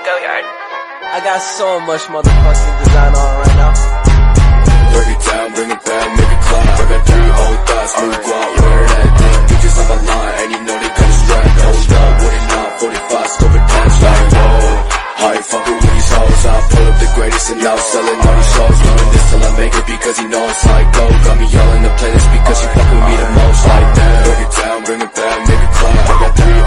Go Yard. I got so much motherfucking design on right now. Break it down, bring it back, make it clap. I got 3 old thoughts, move out, wear that thing. Bitches on my line, and you know they come strapped. Hold up, what it not, 45 scope attached. Like, whoa, I ain't fucking with these hoes. I pull up the greatest and now selling all these shows. Doing this till I make it because you know it's like go. Got me all in the playlist because you fuck with me the most. Like that, break it down, bring it back.